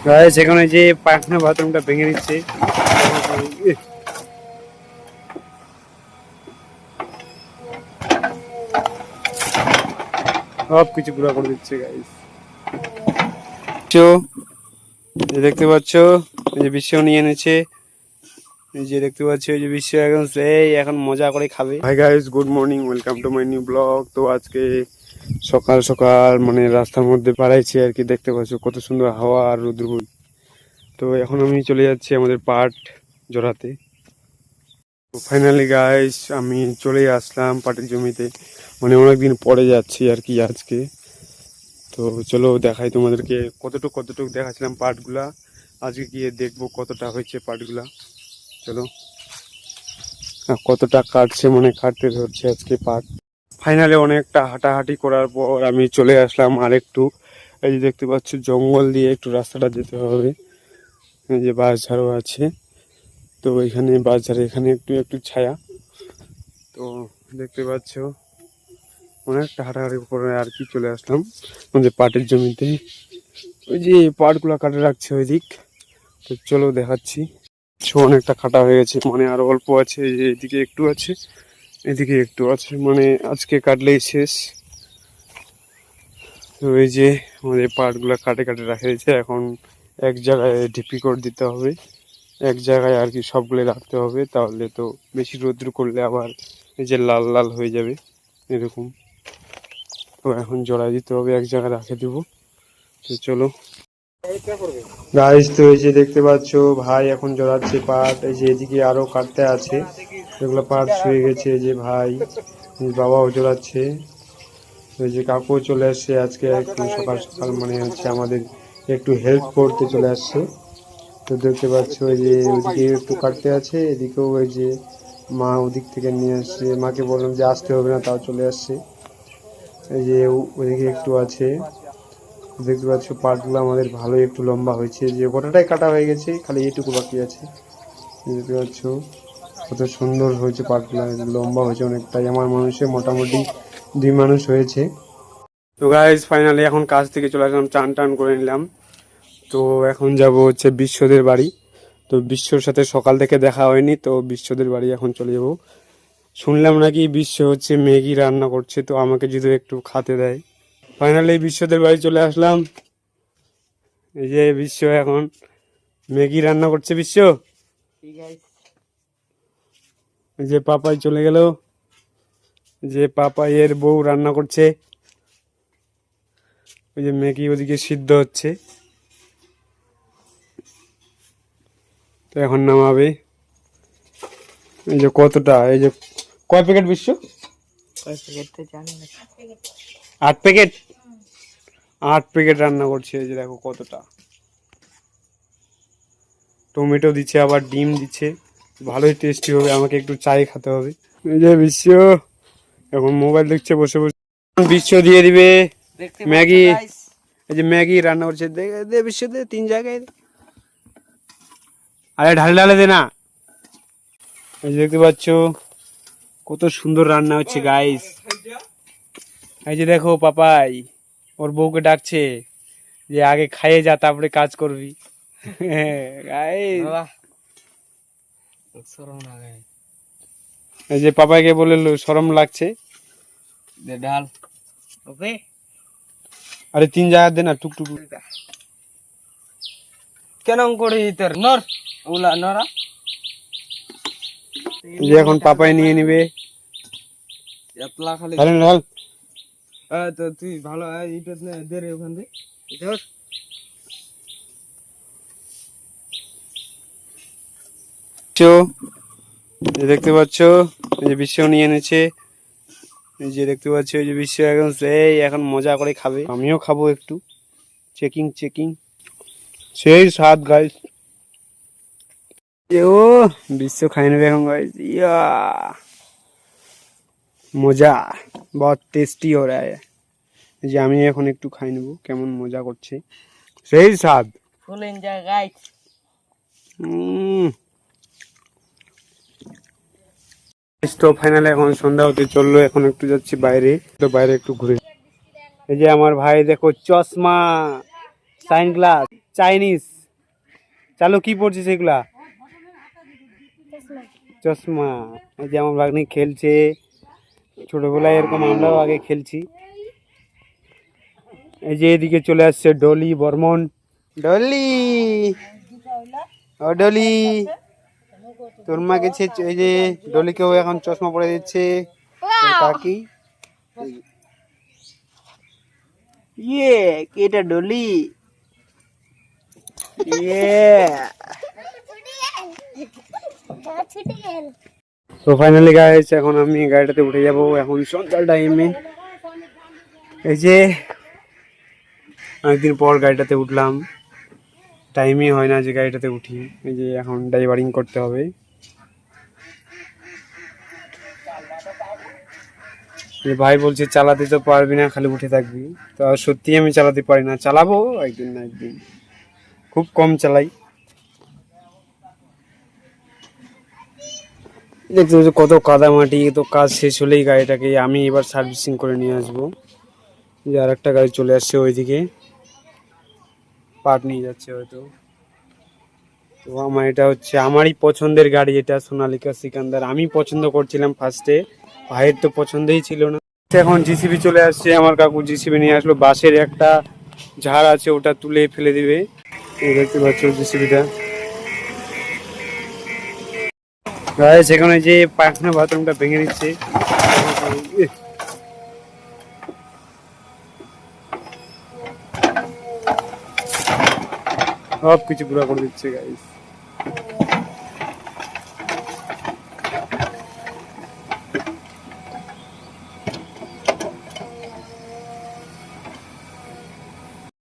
Guys এখানে যে পায়খানা বাথরুমটা ভেঙে দিচ্ছে, সব কিছু পুরো করে দিচ্ছে গাইস। দেখতে পাচ্ছ এই যে বিশ্ব নিয়ে এনেছে, এই যে দেখতে পাচ্ছ এই যে বিশ্ব এখন সেই এখন মজা করে খাবে। Hi guys, good morning, welcome to my new blog. তো আজকে সকাল সকাল মানে রাস্তার মধ্যে পাড়াইছি আর কি, দেখতে পাচ্ছ কত সুন্দর হাওয়া আর রোদ্র। তো এখন আমি চলে যাচ্ছি আমাদের পাট জড়াতে। তো ফাইনালি গাইস আমি চলে আসলাম পাটের জমিতে, মানে অনেকদিন পরে যাচ্ছি আর কি আজকে। তো চলো দেখাই তোমাদেরকে কতটুকু দেখাচ্ছিলাম পাটগুলা, আজকে গিয়ে দেখবো কতটা হয়েছে পাটগুলা। চলো কতটা কাটছে, মানে কাটতে ধরছে আজকে পাট। ফাইনালি অনেকটা হাঁটাহাঁটি করার পর আমি চলে আসলাম আর একটু, এই যে দেখতে পাচ্ছ জঙ্গল দিয়ে একটু রাস্তাটা যেতে হবে। এই যে বাঁশঝাড়ও আছে, তো এখানে বাঁশঝাড়ে এখানে একটু একটু ছায়া। তো দেখতে পাচ্ছ অনেকটা হাঁটাহাঁটি করে আর কি চলে আসলাম আমাদের পাটের জমিতে। ওই যে পাটগুলা কাটে রাখছে ওই দিক, তো চলো দেখাচ্ছি। অনেকটা কাটা হয়ে গেছে, মানে আরো অল্প আছে, এই যে এদিকে একটু আছে, এদিকে একটু আছে, মানে আজকে কাটলেই শেষ। তো এই যে আমাদের পাটগুলা কাটে কাটে রাখা হয়েছে, এখন এক জায়গায় ঢিপি করে দিতে হবে, এক জায়গায় আর কি সবগুলো রাখতে হবে, তাহলে তো বেশি রৌদ্র করলে আবার এই যে লাল লাল হয়ে যাবে এরকম। তো এখন জড়াই দিতে হবে, এক জায়গায় রাখে দেবো। তো চলো গাইস, তো এই যে দেখতে পাচ্ছ ভাই এখন জড়াচ্ছে পাট, এই যে এদিকে আরো কাটতে আছে, এগুলো পাট শুয়ে গেছে। এই যে ভাই বাবাও জড়াচ্ছে, ওই যে কাকু চলে আসছে আজকে একটু সকাল সকাল, মানে হচ্ছে আমাদের একটু হেল্প করতে চলে আসছে। তো দেখতে পাচ্ছ ওই যে ওইদিকে একটু কাটতে আছে, এদিকেও ওই যে মা ওদিক থেকে নিয়ে আসছে, মাকে বললাম যে আসতে হবে না, তাও চলে আসছে। এই যে ওইদিকে একটু আছে, দেখতে পাচ্ছ পাটগুলো আমাদের ভালোই একটু লম্বা হয়েছে, যে গোটাটাই কাটা হয়ে গেছে, খালি এইটুকু বাকি আছে। দেখতে পাচ্ছ কত সুন্দর হয়েছে পাটগুলো, লম্বা হয়েছে অনেকটাই, আমার মানুষে মোটামুটি 2 মানুষ হয়েছে। তো গাইস ফাইনালি এখন কাজ থেকে চলে আসলাম, চান টান করে নিলাম। তো এখন যাব হচ্ছে বিশ্বদের বাড়ি। তো বিশ্বর সাথে সকাল থেকে দেখা হয়নি, তো বিশ্বদের বাড়ি এখন চলে যাব। শুনলাম নাকি বিশ্ব হচ্ছে ম্যাগি রান্না করছে, তো আমাকে যদি একটু খেতে দেয়। ফাইনালি বিশ্বদের বাড়ি চলে আসলাম, এই যে বিশ্ব এখন ম্যাগি রান্না করছে। বিশ্ব এই যে পাপাই চলে গেল, যে পাপাই এর বউ রান্না করছে, ওই যে ম্যাগি ওদিকে সিদ্ধ হচ্ছে, তো এখন নামাবে। এই যে কতটা, এই যে কয় প্যাকেট বিশ্ব? 8 প্যাকেট, 8 প্যাকেট রান্না করছে। এই যে দেখো কতটা, টমেটো দিচ্ছে আবার ডিম দিচ্ছে, ভালোই টেস্টি হবে, আমাকে একটু চাই খেতে হবে। এই যে বিশ্ব এখন মোবাইল দেখছে বসে বসে, বিশ্ব দিয়ে দিবে ম্যাগি। এই যে ম্যাগি রান্না করছে, দে বিশ্ব দে, 3 জায়গায়, আরে ঢালে ঢালে দে না। এই যে দেখতে পাচ্ছ কত সুন্দর রান্না হচ্ছে গাইস। এই যে দেখো পাপাই ওর বউকে ডাকছে যে আগে খাইয়ে যা, তারপরে কাজ করবি। এই যে পাপাইকে বলে শরম লাগছে, ডাল ওকে, আরে 3 জায়গা দে না, টুকটুক কেন করে তোর নর ওলা নরা। যে এখন পাপাই নিয়ে নিবে, এতলা খালি ঢাল। তো তুই ভালো এইটা দে রে ওখান থেকে ধর। দেখতে পাচ্ছ এই যে বিশ্ব নিয়ে এনেছে, এই যে দেখতে পাচ্ছ এই যে বিশ্ব এখন সেই এখন মজা করে খাবে, আমিও খাবো একটু। চেকিং চেকিং সেই স্বাদ গাইস। ও বিশ্ব খাই নেবে এখন গাইস, ইয়া মজা বহুত টেস্টি हो रहा है। যে আমি এখন একটু খাই নেবো, কেমন মজা করছে, সেই স্বাদ, ফুল এনজয় গাইস। তো ফাইনালি এখন সন্ধ্যা হতে চললো, এখন একটু যাচ্ছি বাইরে, তো বাইরে একটু ঘুরে। এই যে আমার ভাই দেখো চশমা, সানগ্লাস, চাইনিজ। চালু কি পড়ছিস এগুলা? চশমা। এই যে আমার ভাগ্নি খেলছে, ছোটবেলায় এরকম আমরাও আগে খেলছি। এই যে এদিকে চলে আসছে ডলি বর্মন। ডলি, ও ডলি, তোর মা গেছে। এই যে ডলিকেও এখন চশমা পরে দিচ্ছে কাকি। ইয়ে এটা ডলি, ইয়ে। তো ফাইনালি গাইস এখন আমি গাড়িটাতে উঠে যাব এখন সন্ধ্যার টাইমে। এই যে অনেকদিন পর গাড়িটাতে উঠলাম, টাইমই হয় না যে গাড়িটাতে উঠি। এই যে এখন ড্রাইভারিং করতে হবে। ভাই বলছে চালাতে তো পারবি না, খালি উঠে থাকবি। তো সত্যি আমি চালাতে পারি না, চালাবো একদিন না একদিন, খুব কম চালাই। দেখতে পাচ্ছি কত কাদা মাটি। তো কাজ শেষ হলেই গাড়িটাকে আমি এবার সার্ভিসিং করে নিয়ে আসবো। যে আর একটা গাড়ি চলে আসছে ওইদিকে, পার্ট নিয়ে যাচ্ছে হয়তো। তো আমার এটা হচ্ছে আমারই পছন্দের গাড়ি, এটা সোনালিকা সিকান্দার। আমি পছন্দ করছিলাম ফার্স্টে, ভাইয়ের তো পছন্দই ছিল না। এখন জিসিবি চলে আসছে, আমার কাকু জিসিবি নিয়ে আসলো। বাঁশের একটা ঝাড় আছে, ওটা তুলে ফেলে দিবে। এই দেখতে পাচ্ছ জিসিবিটা। সেখানে যে পায়খানা বাথরুমটা ভেঙে দিচ্ছে, সব কিছু পুরো করে দিচ্ছে গাইস।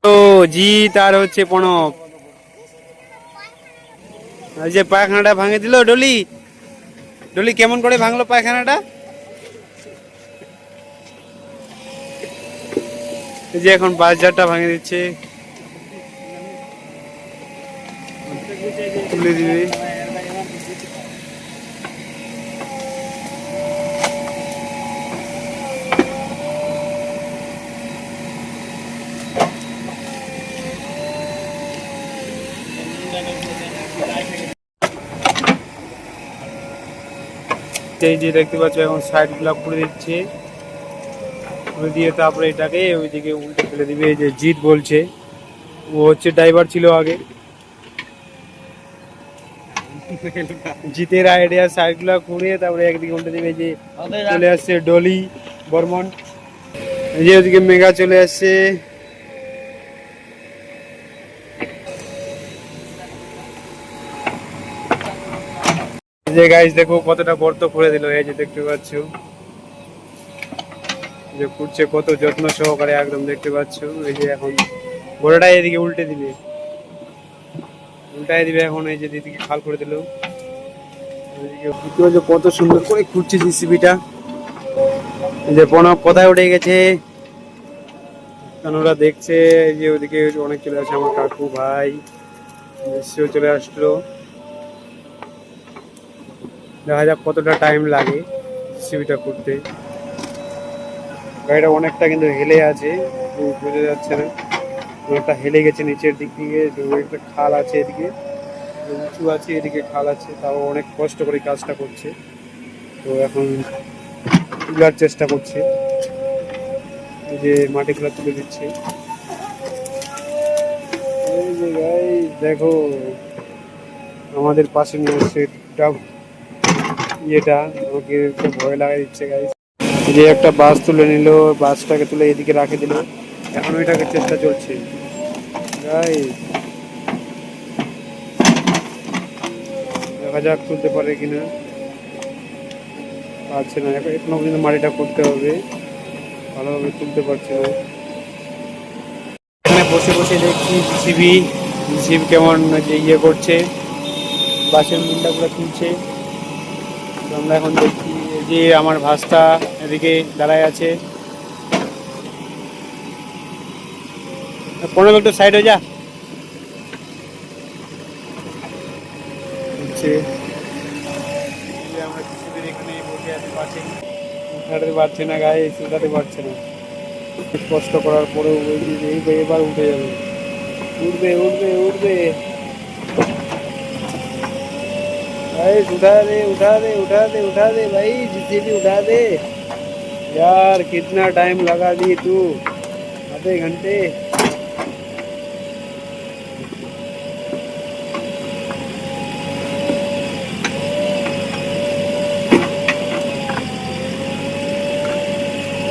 ও জিৎ আর হচ্ছে প্রণব, এই যে পায়খানাটা ভাঙে দিল। ডলি, ডলি কেমন করে ভাঙলো পায়খানাটা? এই যে এখন বাজারটা ভাঙে দিচ্ছে, তুলে দিবে। এই যে দেখতে পাচ্ছ এখন সাইড গুলা করে দিচ্ছে, করে দিয়ে তারপরে এটাকে ওইদিকে উল্টে ফেলে দিবে। এই যে জিৎ বলছে, ও হচ্ছে ড্রাইভার ছিল আগে। জিতের আইডিয়া সাইড গুলা ঘুরিয়ে তারপরে একদিকে উল্টে দিবে। যে চলে আসছে ডলি বর্মন, এই যে ওদিকে মেঘা চলে আসছে। যে গাইস দেখো কতটা গর্ত করে দিল। এই যে দেখতে পাচ্ছ যে করছে কত যত্ন সহকারে, একদম দেখতে পাচ্ছ। এই যে এখন ঘোড়াটা এদিকে উল্টে দিবে, উল্টাই দিবে এখন। এই যে দিদিকে খাল করে দিল, কত সুন্দর করে খুঁড়ছে জিসিবিটা। এই যে প্রণব কোথায় উঠে গেছে, কারণ ওরা দেখছে। এই যে ওদিকে অনেক চলে আসে, আমার কাকু ভাই সেও চলে আসলো। দেখা যাক কতটা টাইম লাগে জিসিবিটা করতে। গাড়িটা অনেকটা কিন্তু হেলে আছে, বোঝা যাচ্ছে না, অনেকটা হেলে গেছে নিচের দিক দিয়ে। একটা খাল আছে এদিকে, উঁচু আছে, এদিকে খাল আছে। তাও অনেক কষ্ট করে কাজটা করছে। তো এখন তোলার চেষ্টা করছে, এই যে মাটিগুলো তুলে দিচ্ছে। এই যে গাইস দেখো আমাদের পাশে নিয়ে আসছে ইয়েটা, আমাকে ভয় লাগাই দিচ্ছে গাইস। যে একটা বাস তুলে নিল, বাসটাকে তুলে এদিকে রাখে দিল, এখন ওইটাকে চেষ্টা চলছে গাইস। দেখা যাক তুলতে পারে কিনা, পারছে না এখনো পর্যন্ত। মাটিটা করতে হবে, ভালোভাবে তুলতে পারছে না। এখানে বসে বসে দেখছি জিসিবি কেমন যে ইয়ে করছে, বাসের মুন্ডাগুলো তুলছে। আমরা এখন দেখছি যে আমার ভাস্তা এদিকে দাঁড়ায় আছে। পনেরো একটু সাইড হয়ে যা। আমরা জিসিবির এখানে বসে আছি, পাশে উঠাতে পারছে না, গায়ে উঠাতে পারছে না। কষ্ট করার পরেও এবার উঠে যাবে। उड़बे उड़बे उड़बे। भाई उठा दे उठा दे उठा दे उठा दे भाई, जेसीबी उठा दे यार। कितना टाइम लगा दी तू, आधे घंटे।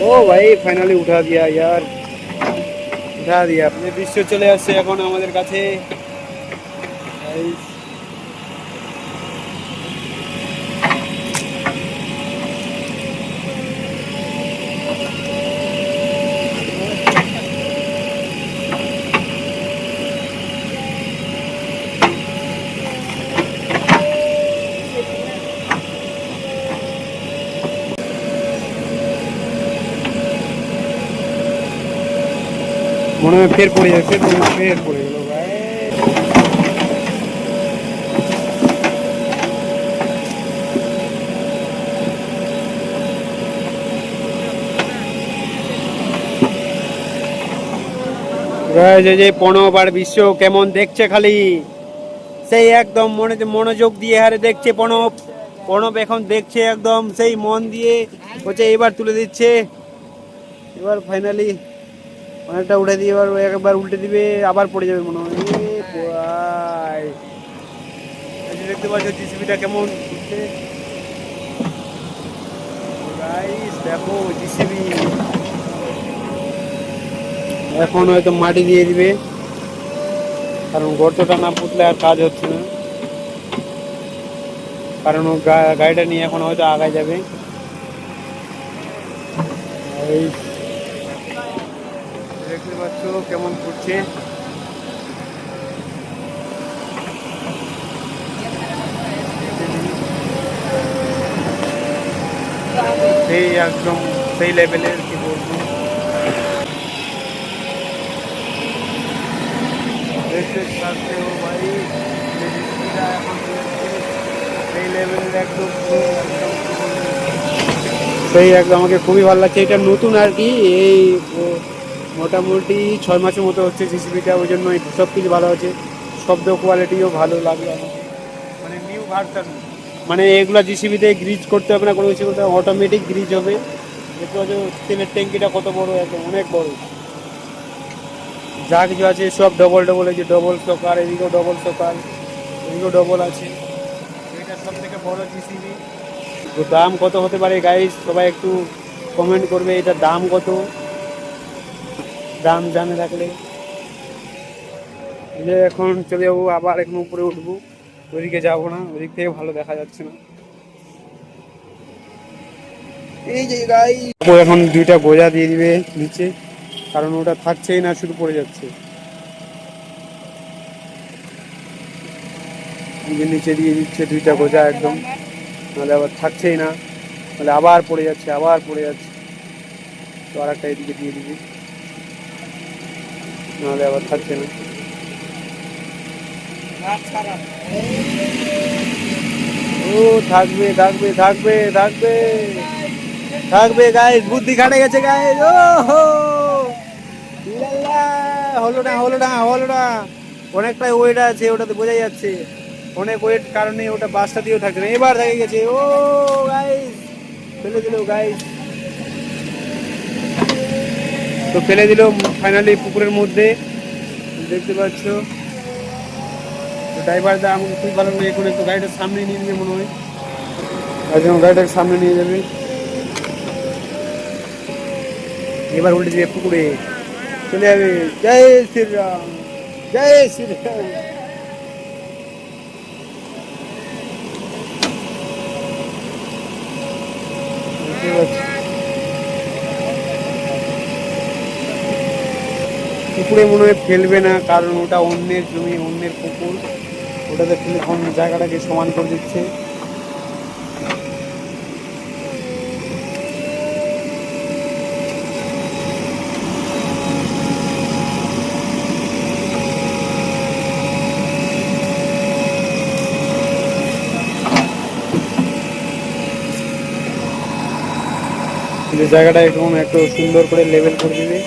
ओ भाई फाइनली उठा दिया यार, उठा दिया। अपने दृश्य चले আসছে এখন আমাদের কাছে। মনে হয় ফের পড়ে যাবে, ফের পড়ে গেল ভাই। যে প্রণব বিশ্ব কেমন দেখছে, খালি সেই একদম মনোযোগ দিয়ে হারে দেখছে প্রণব। প্রণব এখন দেখছে একদম সেই মন দিয়ে, হচ্ছে এবার তুলে দিচ্ছে। এবার ফাইনালি অনেকটা উঠে দিয়ে এবার একবার উল্টে দিবে, আবার পড়ে যাবে মনে হয়। দেখতে পাচ্ছ জিসিবিটা কেমন উঠছে, দেখো জিসিবি। এখন হয়তো মাটি দিয়ে দিবে, কারণ গর্তটা না পুতলে আর কাজ হচ্ছে না। কারণ ও গাড়িটা নিয়ে এখন হয়তো আগায় যাবে। দেখতে পাচ্ছ কেমন করছে। সেই একদম সেই লেভেলের, কি বলবো। দেখতে পাচ্ছ ভাই এখন সেই লেভেলের একদম সেই একদম আমাকে খুবই ভালো লাগছে। এটা নতুন আর কি, এই মোটামুটি 6 মাসের মতো হচ্ছে জিসিবিটা, ওই জন্য সব কিছু ভালো হচ্ছে। শব্দ কোয়ালিটিও ভালো লাগলো আমাকে, মানে নিউ ভার্সন। মানে এগুলো জিসিবিতে গ্রিজ করতে হবে না, কোনো কিছু করতে হবে, অটোমেটিক গ্রিজ হবে। দেখতে পাচ্ছ তেলের ট্যাঙ্কিটা কত বড়, একদম অনেক বড়। যা কিছু আছে সব ডবল ডবল, এই যে ডবল সকার, এদিকেও ডবল সকার, এদিকেও ডবল আছে। এটা সব থেকে বড় জিসিবি। তো দাম কত হতে পারে গাইস, সবাই একটু কমেন্ট করবে এটার দাম কত, দাম জানে থাকলে। যে এখন চলে যাবো, আবার এখন উপরে উঠবো, ওইদিকে যাবো না, ওইদিক থেকে ভালো দেখা যাচ্ছে না। এই যে গাইস এখন 2টা গোজা দিয়ে দিবে নিচে, কারণ ওটা থাকছেই না, শুধু পড়ে যাচ্ছে। নিচে দিয়ে দিচ্ছে 2টা গোজা একদম, নাহলে আবার থাকছেই না, নাহলে আবার পড়ে যাচ্ছে, আবার পড়ে যাচ্ছে। তো আর একটা এদিকে দিয়ে দিবি, নাহলে আবার থাকছে না। ও থাকবে থাকবে থাকবে থাকবে থাকবে গাইস, বুদ্ধি খাটে গেছে গাইস। ও হলো না হলো না হলো না, অনেকটাই ওয়েট আছে, ওটাতে বোঝা যাচ্ছে অনেক ওয়েট, কারণে ওটা বাসটা দিয়েও থাকছে না। এবার দেখে গেছে, ও গাইস ফেলে দিল গাইস, তো ফেলে দিল ফাইনালি পুকুরের মধ্যে। দেখতে পাচ্ছ ড্রাইভারটা আমাকে খুব ভালো লাগে, এখন একটু গাড়িটার সামনে নিয়ে নেবে মনে হয়, গাড়িটাকে সামনে নিয়ে যাবে। এবার উল্টে দিয়ে পুকুরে চলে যাবে। জয় শ্রীরাম, জয় শ্রীরাম। পুকুরে মনে হয় ফেলবে না, কারণ ওটা অন্যের জমি, অন্যের পুকুর, ওটাতে ফেলে অন্য জায়গাটাকে সমান করে দিচ্ছে। জায়গাটা একদম একটু সুন্দর করে লেভেল করে দিবে।